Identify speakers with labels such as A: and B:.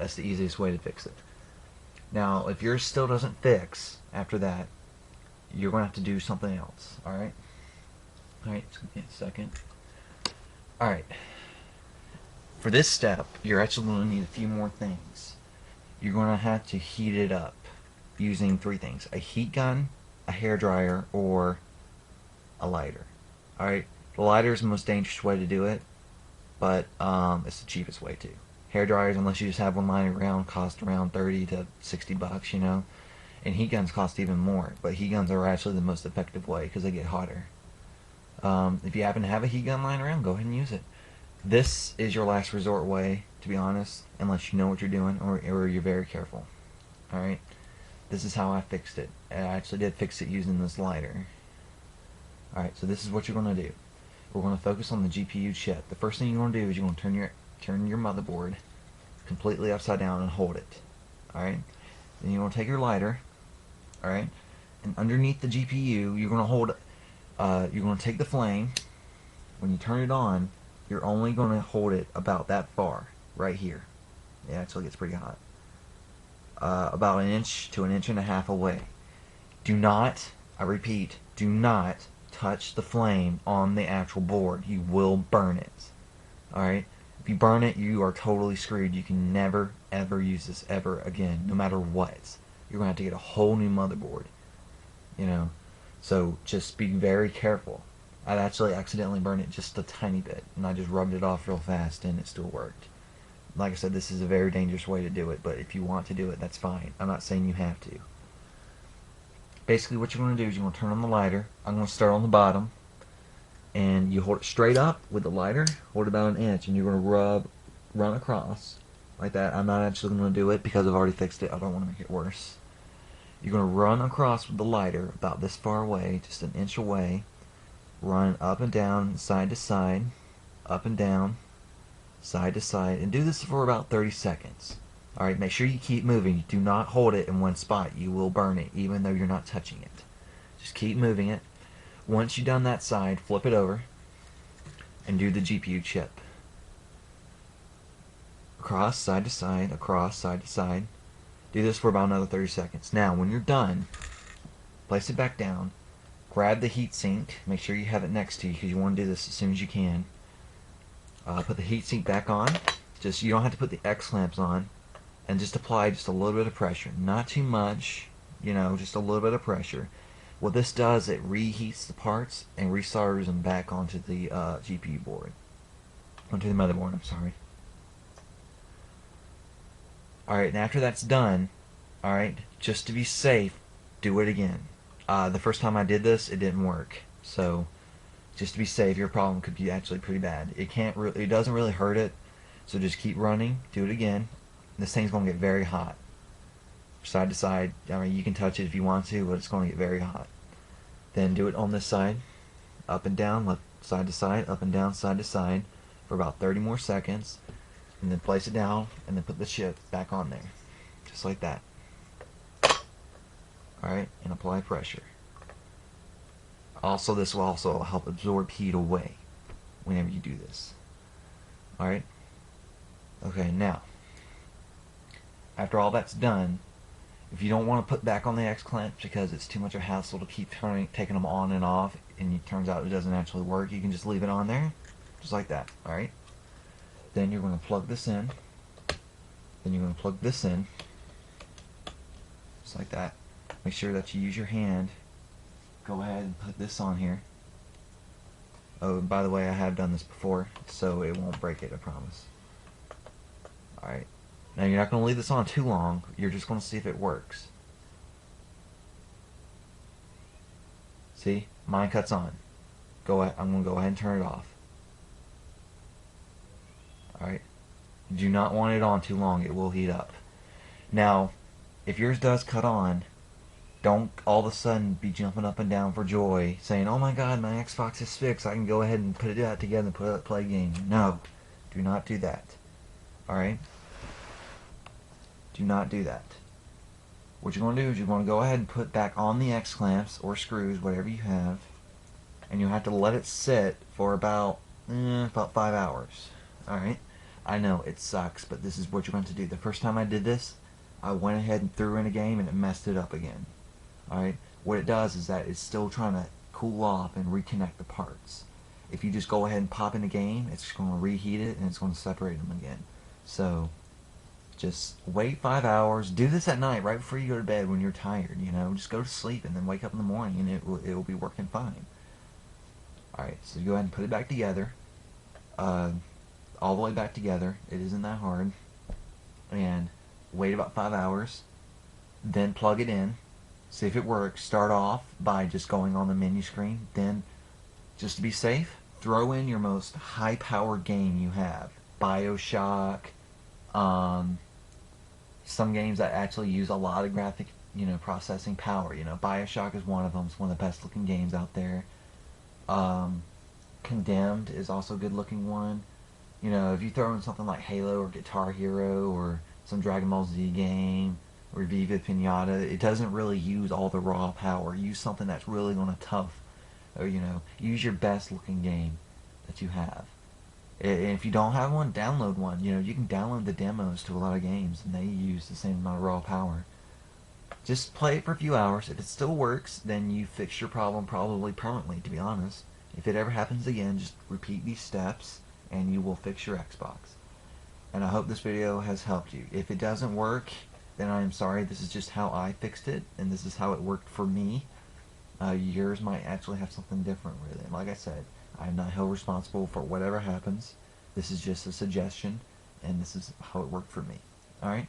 A: That's the easiest way to fix it. Now, if yours still doesn't fix after that, you're going to have to do something else. Alright? Alright, just give me a second. Alright. For this step, you're actually going to need a few more things. You're going to have to heat it up using three things: a heat gun, a hair dryer, or a lighter. Alright? The lighter is the most dangerous way to do it, but it's the cheapest way to. Hair dryers, unless you just have one lying around, cost around 30 to 60 bucks, you know. And heat guns cost even more, but heat guns are actually the most effective way because they get hotter. If you happen to have a heat gun lying around, go ahead and use it. This is your last resort way, to be honest, unless you know what you're doing or you're very careful. Alright? This is how I fixed it. I actually did fix it using this lighter. Alright, so this is what you're going to do. We're going to focus on the GPU chip. The first thing you're going to do is you're going to turn your motherboard completely upside down and hold it. Alright? Then you're going to take your lighter, alright, and underneath the GPU, you're going to hold, you're going to take the flame. When you turn it on, you're only going to hold it about that far, right here. It actually gets pretty hot. About an inch to an inch and a half away. Do not, I repeat, do not touch the flame on the actual board. You will burn it. Alright? If you burn it, you are totally screwed. You can never, ever use this ever again, no matter what. You're going to have to get a whole new motherboard. You know? So just be very careful. I actually accidentally burned it just a tiny bit, and I just rubbed it off real fast, and it still worked. Like I said, this is a very dangerous way to do it, but if you want to do it, that's fine. I'm not saying you have to. Basically, what you're going to do is you're going to turn on the lighter. I'm going to start on the bottom, and you hold it straight up with the lighter, hold it about an inch, and you're going to run across like that. I'm not actually going to do it because I've already fixed it. I don't want to make it worse. You're going to run across with the lighter about this far away, just an inch away, run up and down, side to side, up and down, side to side, and do this for about 30 seconds. Alright, make sure you keep moving. Do not hold it in one spot. You will burn it, even though you're not touching it. Just keep moving it. Once you've done that side, flip it over, and do the GPU chip. Across, side to side, across, side to side. Do this for about another 30 seconds. Now, when you're done, place it back down, grab the heatsink, make sure you have it next to you because you want to do this as soon as you can. Put the heatsink back on. Just, you don't have to put the X clamps on, and just apply just a little bit of pressure. Not too much, you know, just a little bit of pressure. What this does, it reheats the parts and resolders them back onto the GPU board. Onto the motherboard, I'm sorry. Alright, and after that's done, alright, just to be safe, do it again. The first time I did this, it didn't work. So, just to be safe, your problem could be actually pretty bad. It doesn't really hurt it, so just keep running, do it again. This thing's going to get very hot. Side to side, I mean, you can touch it if you want to, but it's going to get very hot. Then do it on this side, up and down, left side to side, up and down, side to side, for about 30 more seconds, and then place it down, and then put the chip back on there, just like that. Alright, and apply pressure. Also, this will also help absorb heat away whenever you do this. Alright? Okay, now, after all that's done, if you don't want to put back on the X clamps because it's too much of a hassle to keep taking them on and off, and it turns out it doesn't actually work, you can just leave it on there, just like that. Alright? Then you're going to plug this in. Then you're going to plug this in, just like that. Make sure that you use your hand. Go ahead and put this on here. Oh, by the way, I have done this before, so it won't break it, I promise. Alright. Now you're not going to leave this on too long. You're just going to see if it works. See? Mine cuts on. I'm going to go ahead and turn it off. Alright. You do not want it on too long. It will heat up. Now, if yours does cut on, don't all of a sudden be jumping up and down for joy, saying, "Oh my God, my Xbox is fixed. I can go ahead and put it out together and play a game." No, do not do that. All right? Do not do that. What you're going to do is you're going to go ahead and put back on the X clamps or screws, whatever you have, and you have to let it sit for about 5 hours. All right? I know it sucks, but this is what you're going to do. The first time I did this, I went ahead and threw in a game and it messed it up again. Alright? What it does is that it's still trying to cool off and reconnect the parts. If you just go ahead and pop in the game, it's just going to reheat it and it's going to separate them again. So, just wait 5 hours. Do this at night, right before you go to bed when you're tired, you know. Just go to sleep and then wake up in the morning and it will be working fine. Alright, so go ahead and put it back together. All the way back together. It isn't that hard. And wait about 5 hours. Then plug it in. See if it works. Start off by just going on the menu screen. Then, just to be safe, throw in your most high-powered game you have. BioShock. Some games that actually use a lot of graphic, processing power. BioShock is one of them. It's one of the best-looking games out there. Condemned is also a good-looking one. If you throw in something like Halo or Guitar Hero or some Dragon Ball Z game or Viva Pinata, it doesn't really use all the raw power. Use something that's really going to tough, or use your best looking game that you have. And if you don't have one, download one. You can download the demos to a lot of games, and they use the same amount of raw power. Just play it for a few hours. If it still works, then you fix your problem probably permanently, to be honest. If it ever happens again, just repeat these steps and you will fix your Xbox. And I hope this video has helped you. If it doesn't work, then I am sorry. This is just how I fixed it, and this is how it worked for me. Yours might actually have something different with it. And like I said, I am not held responsible for whatever happens. This is just a suggestion, and this is how it worked for me. Alright?